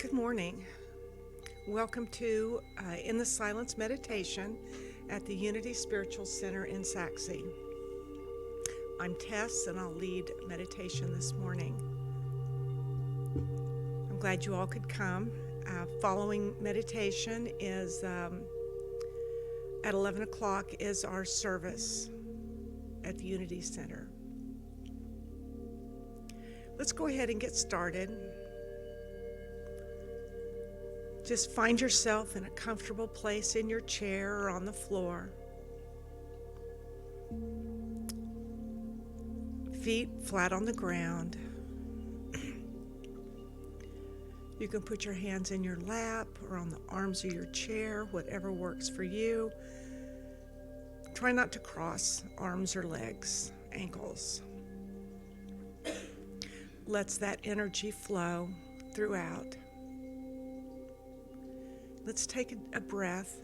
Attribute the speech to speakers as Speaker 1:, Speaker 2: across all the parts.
Speaker 1: Good morning. Welcome to In the Silence meditation at the Unity Spiritual Center in Saxe. I'm Tess and I'll lead meditation this morning. I'm glad you all could come. Following meditation is at 11 o'clock is our service at the Unity Center. Let's go ahead and get started. Just find yourself in a comfortable place in your chair or on the floor. Feet flat on the ground. You can put your hands in your lap or on the arms of your chair, whatever works for you. Try not to cross arms or legs, ankles. Let's that energy flow throughout. Let's take a breath,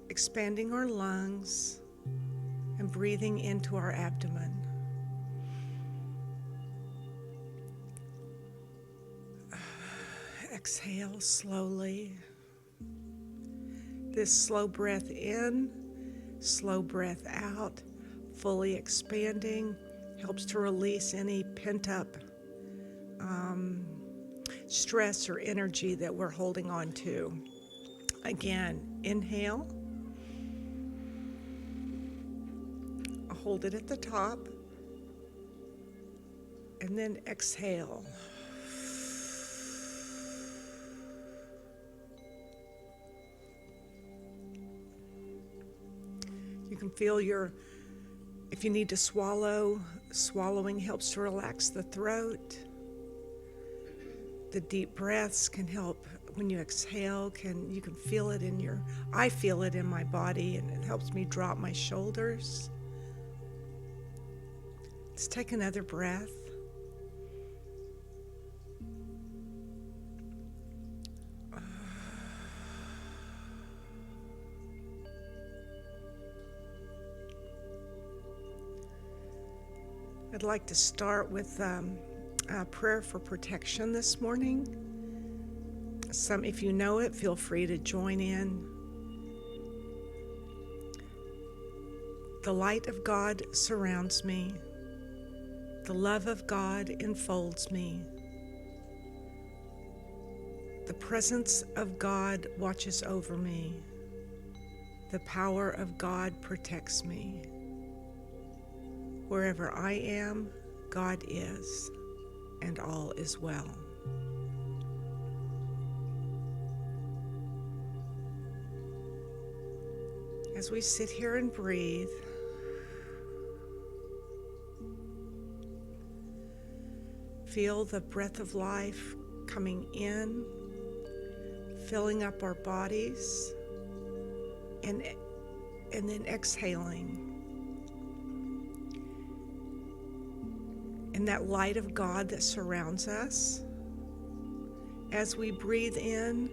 Speaker 1: expanding our lungs and breathing into our abdomen. Exhale slowly. This slow breath in, slow breath out, fully expanding, helps to release any pent-up stress or energy that we're holding on to. Again, inhale. Hold it at the top. And then exhale. You can feel if you need to swallow, swallowing helps to relax the throat. The deep breaths can help when you exhale. You can feel it I feel it in my body, and it helps me drop my shoulders. Let's take another breath. I'd like to start with a prayer for protection this morning. If you know it, feel free to join in. The light of God surrounds me. The love of God enfolds me. The presence of God watches over me. The power of God protects me. Wherever I am, God is, and all is well. As we sit here and breathe, feel the breath of life coming in, filling up our bodies, and then exhaling. And that light of God that surrounds us. As we breathe in,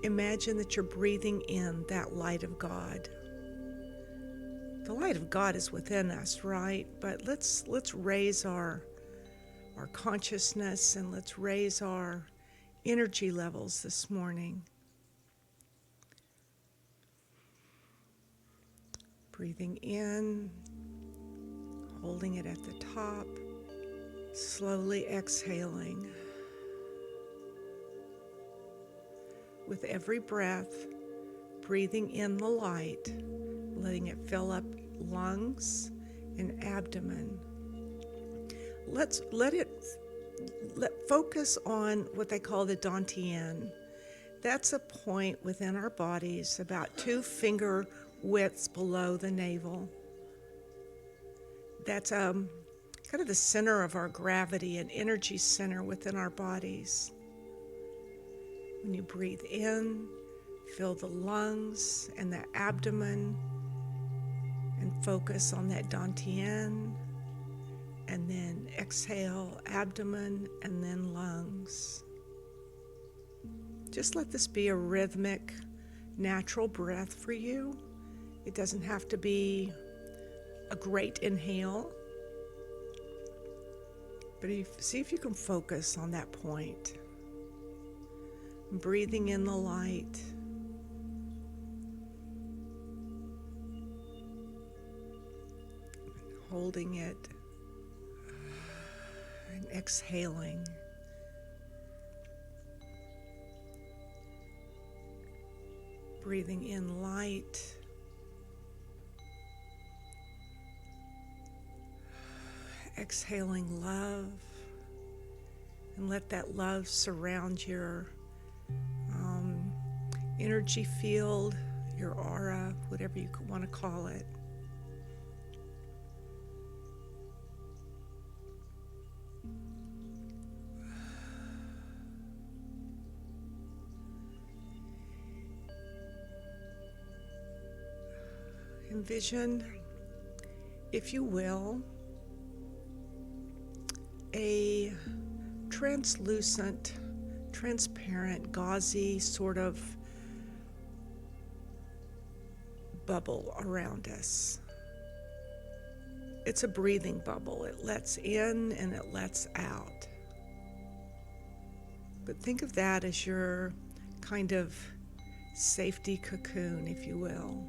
Speaker 1: imagine that you're breathing in that light of God. The light of God is within us, right? But let's raise our consciousness, and let's raise our energy levels this morning. Breathing in, holding it at the top. Slowly exhaling. With every breath, breathing in the light, letting it fill up lungs and abdomen. Let focus on what they call the dantian. That's a point within our bodies about 2 finger widths below the navel. That's kind of the center of our gravity, an energy center within our bodies. When you breathe in, fill the lungs and the abdomen and focus on that dantian, and then exhale, abdomen, and then lungs. Just let this be a rhythmic, natural breath for you. It doesn't have to be a great inhale. But see if you can focus on that point. Breathing in the light. Holding it and exhaling. Breathing in light. Exhaling love. And let that love surround your energy field, your aura, whatever you want to call it. Envision, if you will, a translucent, transparent, gauzy sort of bubble around us. It's a breathing bubble. It lets in and it lets out. But think of that as your kind of safety cocoon, if you will.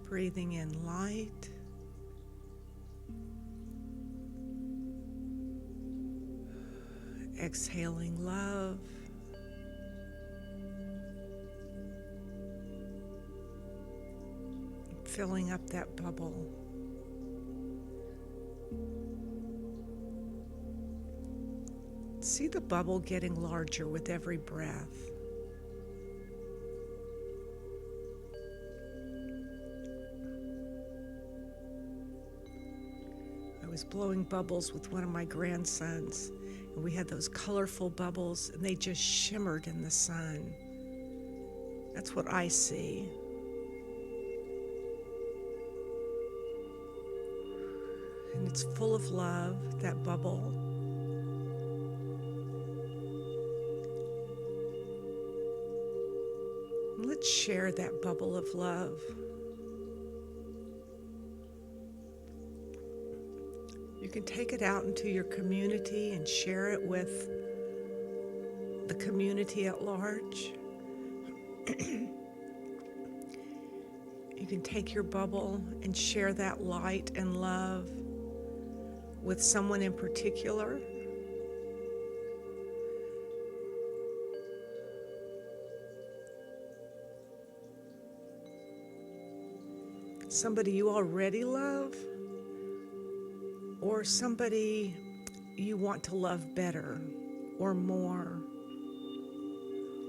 Speaker 1: Breathing in light. Exhaling love. Filling up that bubble. See the bubble getting larger with every breath. I was blowing bubbles with one of my grandsons, and we had those colorful bubbles, and they just shimmered in the sun. That's what I see. And it's full of love, that bubble. And let's share that bubble of love. You can take it out into your community and share it with the community at large. You can take your bubble and share that light and love with someone in particular. Somebody you already love, or somebody you want to love better or more,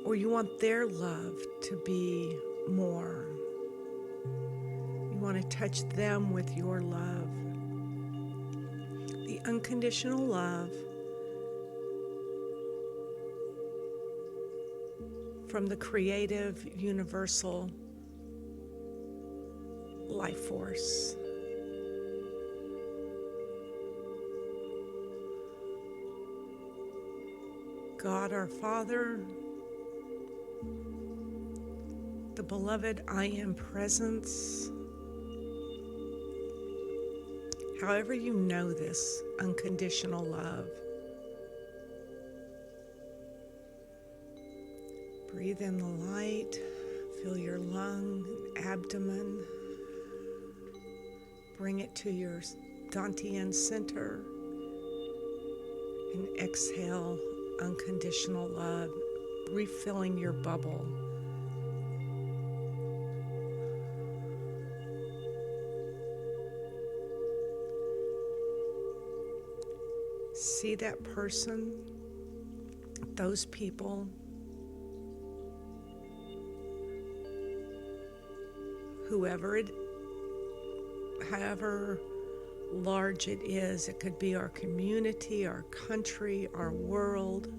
Speaker 1: or you want their love to be more. You want to touch them with your love. The unconditional love from the creative, universal life force. God our Father, the beloved I Am Presence, however you know this unconditional love. Breathe in the light, feel your lung and abdomen. Bring it to your Dantian center and exhale unconditional love, refilling your bubble. See that person, those people, however large it is. It could be our community, our country, our world.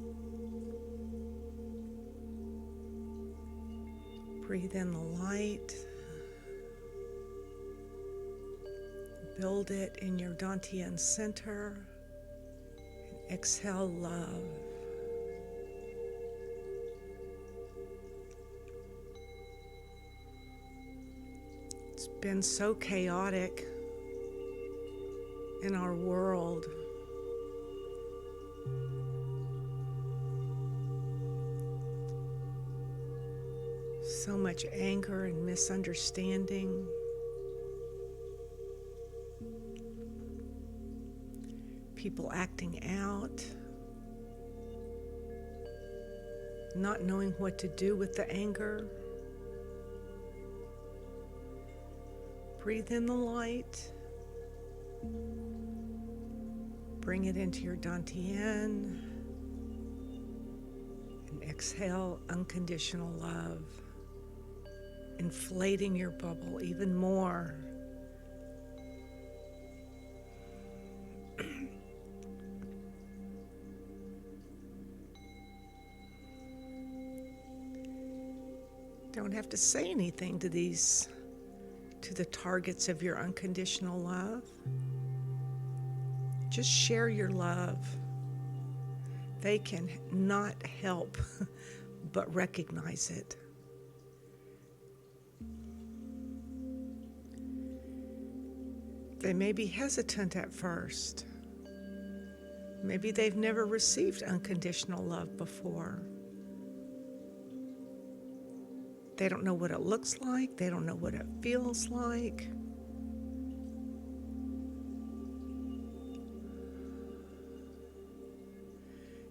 Speaker 1: Breathe in the light. Build it in your Dantian center. And exhale love. been so chaotic in our world. So much anger and misunderstanding. People acting out. Not knowing what to do with the anger. Breathe in the light. Bring it into your dantian. And exhale unconditional love. Inflating your bubble even more. Don't have to say anything to the targets of your unconditional love. Just share your love. They can not help but recognize it. They may be hesitant at first. Maybe they've never received unconditional love before. They don't know what it looks like. They don't know what it feels like.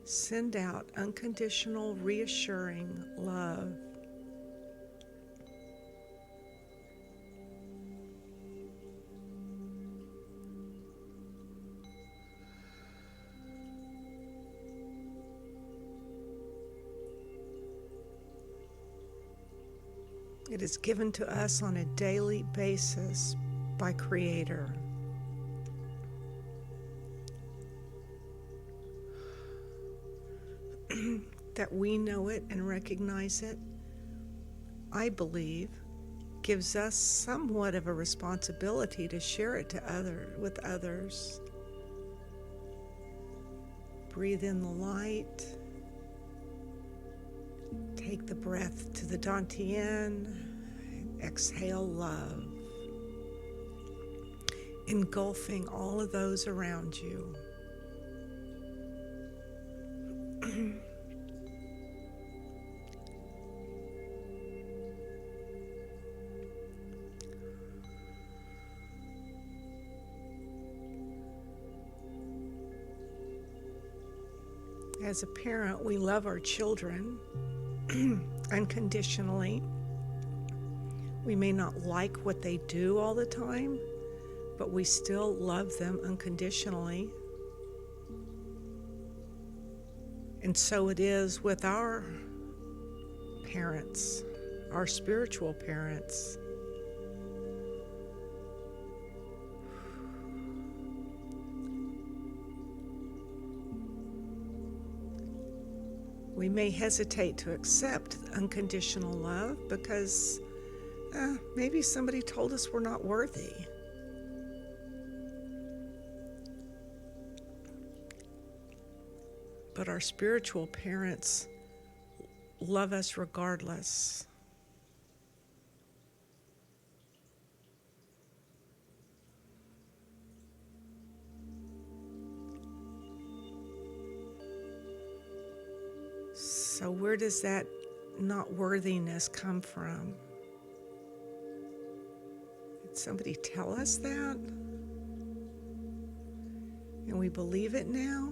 Speaker 1: Send out unconditional, reassuring love. It is given to us on a daily basis by Creator. That we know it and recognize it, I believe, gives us somewhat of a responsibility to share it with others. Breathe in the light. Take the breath to the dantian. Exhale love. Engulfing all of those around you. As a parent, we love our children unconditionally. We may not like what they do all the time, but we still love them unconditionally. And so it is with our parents, our spiritual parents. We may hesitate to accept unconditional love because maybe somebody told us we're not worthy. But our spiritual parents love us regardless. So where does that not worthiness come from? Did somebody tell us that? And we believe it now?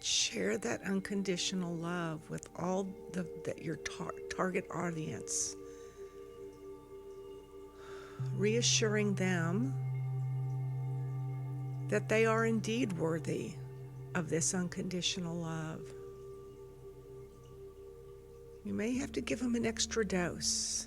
Speaker 1: Share that unconditional love with all your target audience, reassuring them that they are indeed worthy of this unconditional love. You may have to give them an extra dose.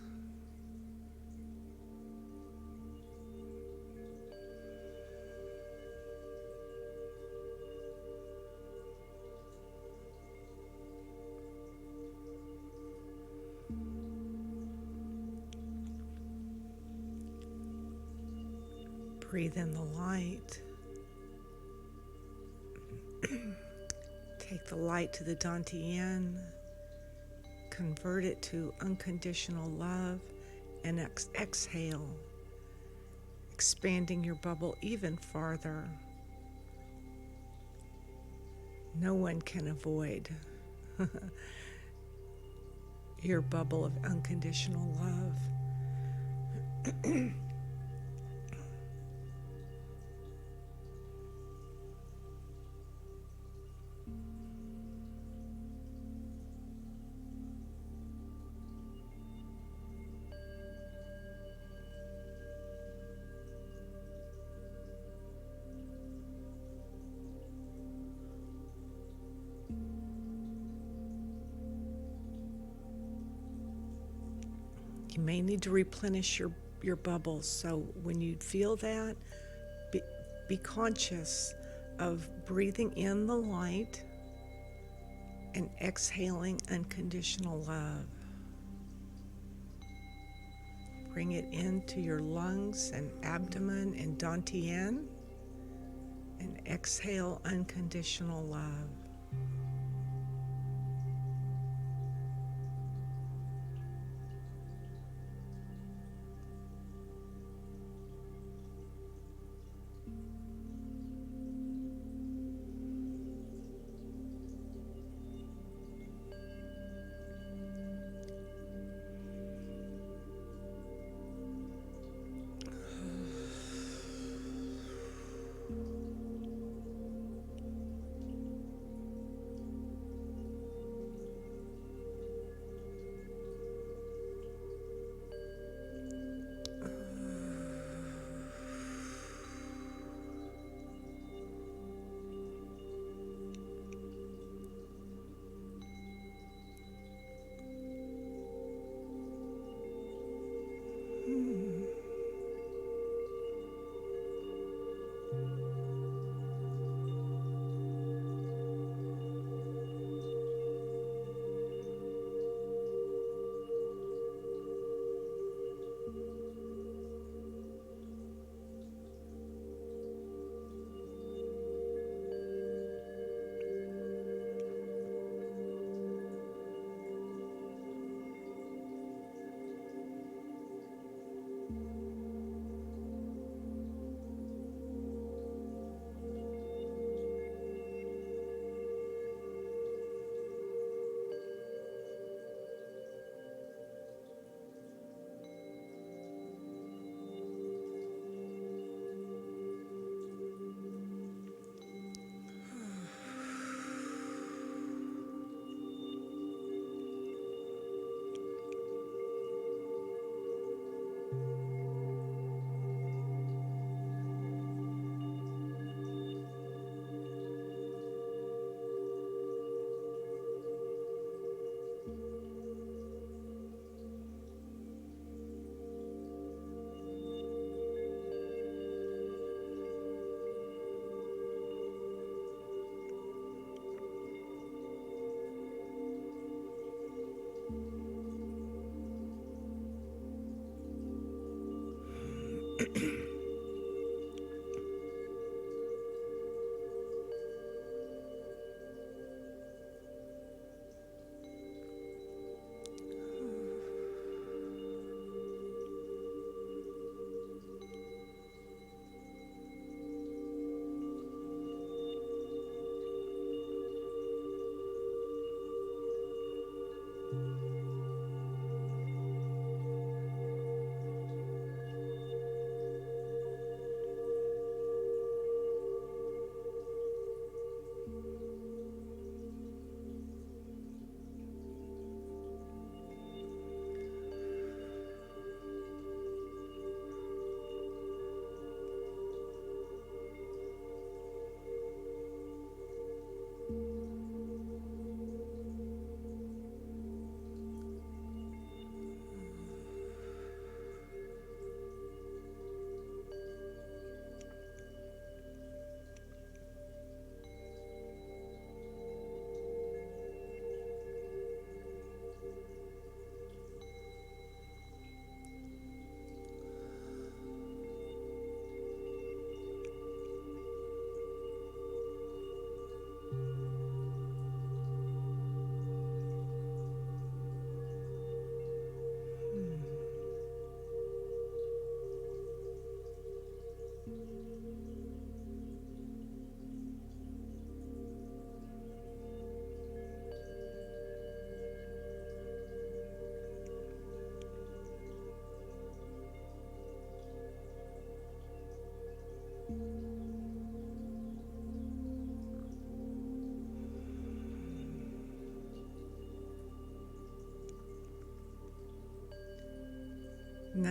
Speaker 1: Breathe in the light. Take the light to the Dantian. Convert it to unconditional love and exhale, expanding your bubble even farther. No one can avoid your bubble of unconditional love. You may need to replenish your bubbles. So when you feel that, be conscious of breathing in the light and exhaling unconditional love. Bring it into your lungs and abdomen and Dantian, and exhale unconditional love.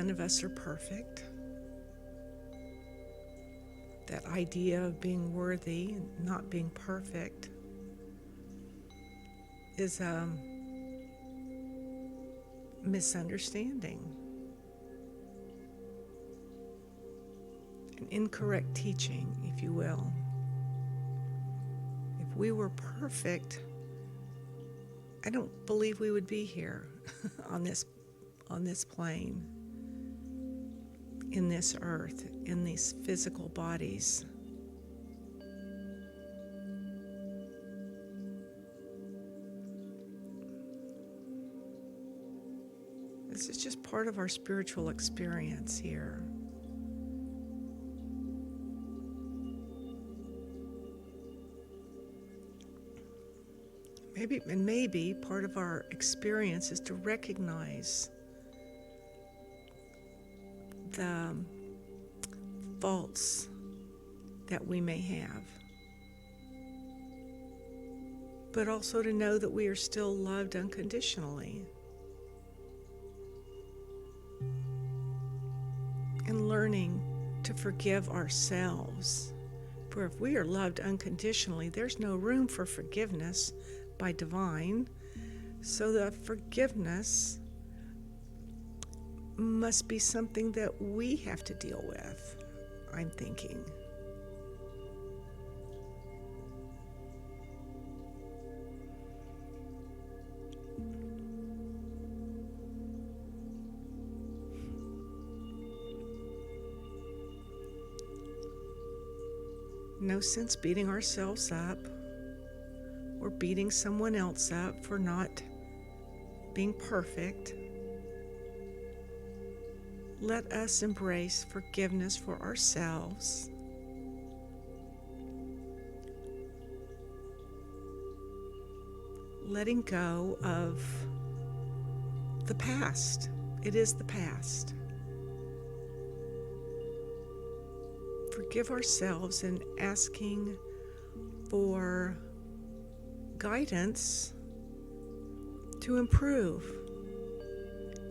Speaker 1: none of us are perfect. That idea of being worthy and not being perfect is a misunderstanding, an incorrect teaching, if you will. If we were perfect, I don't believe we would be here on this plane, in this earth, in these physical bodies. This is just part of our spiritual experience here. Maybe part of our experience is to recognize the faults that we may have, but also to know that we are still loved unconditionally, and learning to forgive ourselves. For if we are loved unconditionally, there's no room for forgiveness by divine. So the forgiveness must be something that we have to deal with, I'm thinking. No sense beating ourselves up or beating someone else up for not being perfect. Let us embrace forgiveness for ourselves. Letting go of the past. It is the past. Forgive ourselves and asking for guidance to improve,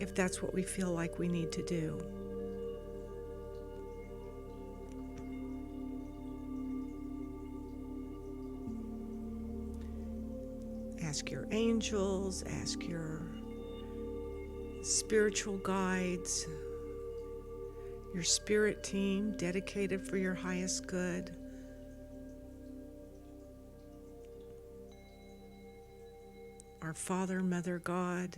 Speaker 1: if that's what we feel like we need to do. Ask your angels, ask your spiritual guides, your spirit team dedicated for your highest good. Our Father, Mother, God.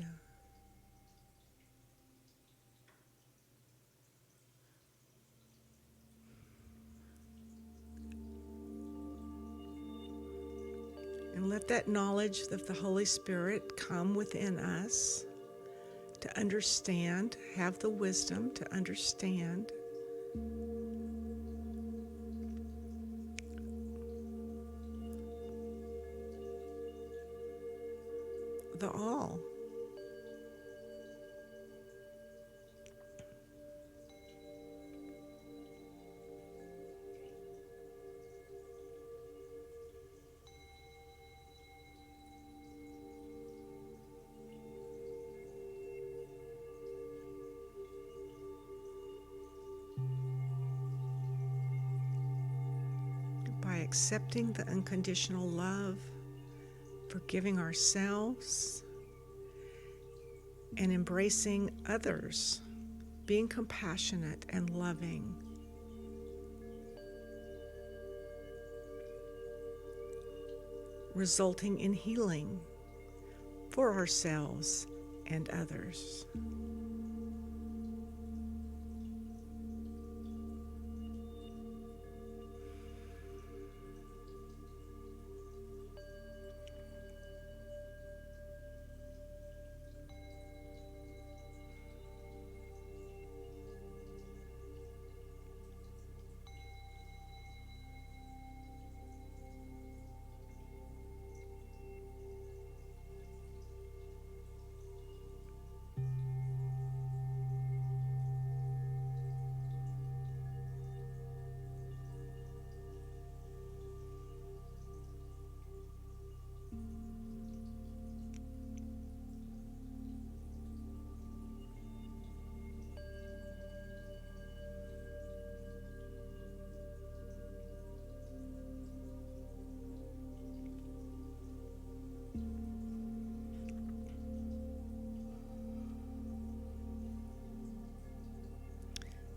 Speaker 1: And let that knowledge of the Holy Spirit come within us to understand, have the wisdom to understand the all. By accepting the unconditional love, forgiving ourselves, and embracing others, being compassionate and loving. Resulting in healing for ourselves and others.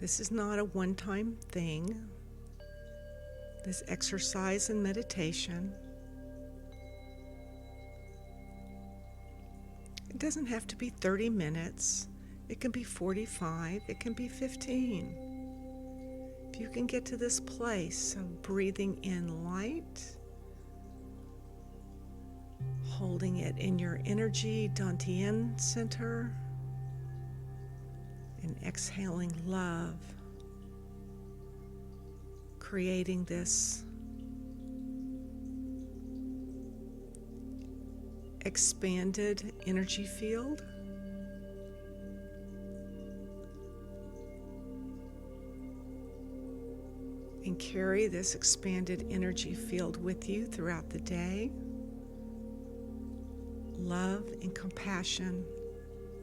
Speaker 1: This is not a one-time thing. This exercise and meditation, it doesn't have to be 30 minutes. It can be 45. It can be 15. If you can get to this place of breathing in light, holding it in your energy Dantian center, and exhaling love, creating this expanded energy field. And carry this expanded energy field with you throughout the day. Love and compassion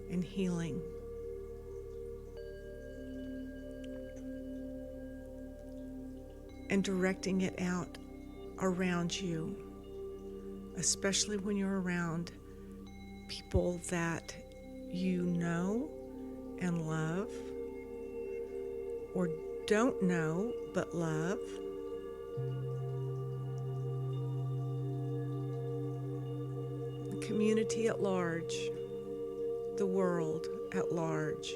Speaker 1: and healing. And directing it out around you, especially when you're around people that you know and love, or don't know but love. The community at large, the world at large.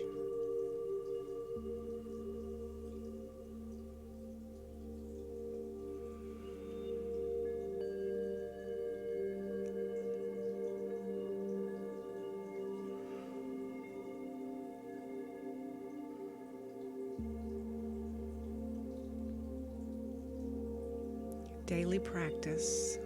Speaker 1: Daily practice.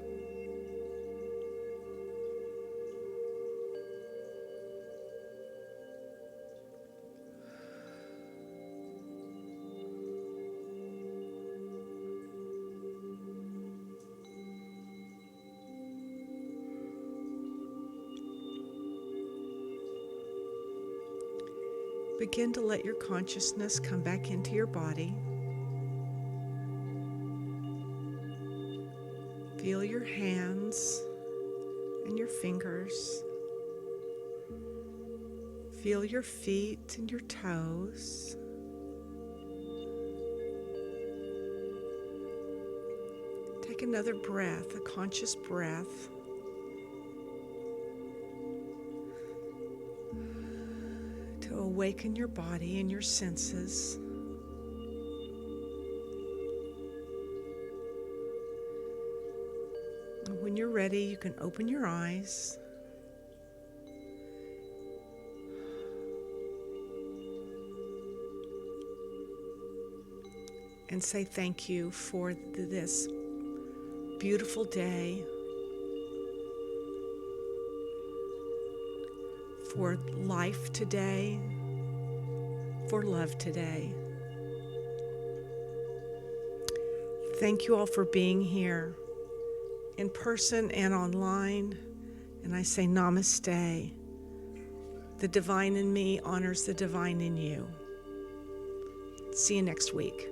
Speaker 1: Begin to let your consciousness come back into your body. Feel your hands and your fingers. Feel your feet and your toes. Take another breath, a conscious breath. To awaken your body and your senses. When you're ready, you can open your eyes. And say thank you for this beautiful day, for life today, for love today. Thank you all for being here, in person and online, and I say namaste. The divine in me honors the divine in you. See you next week.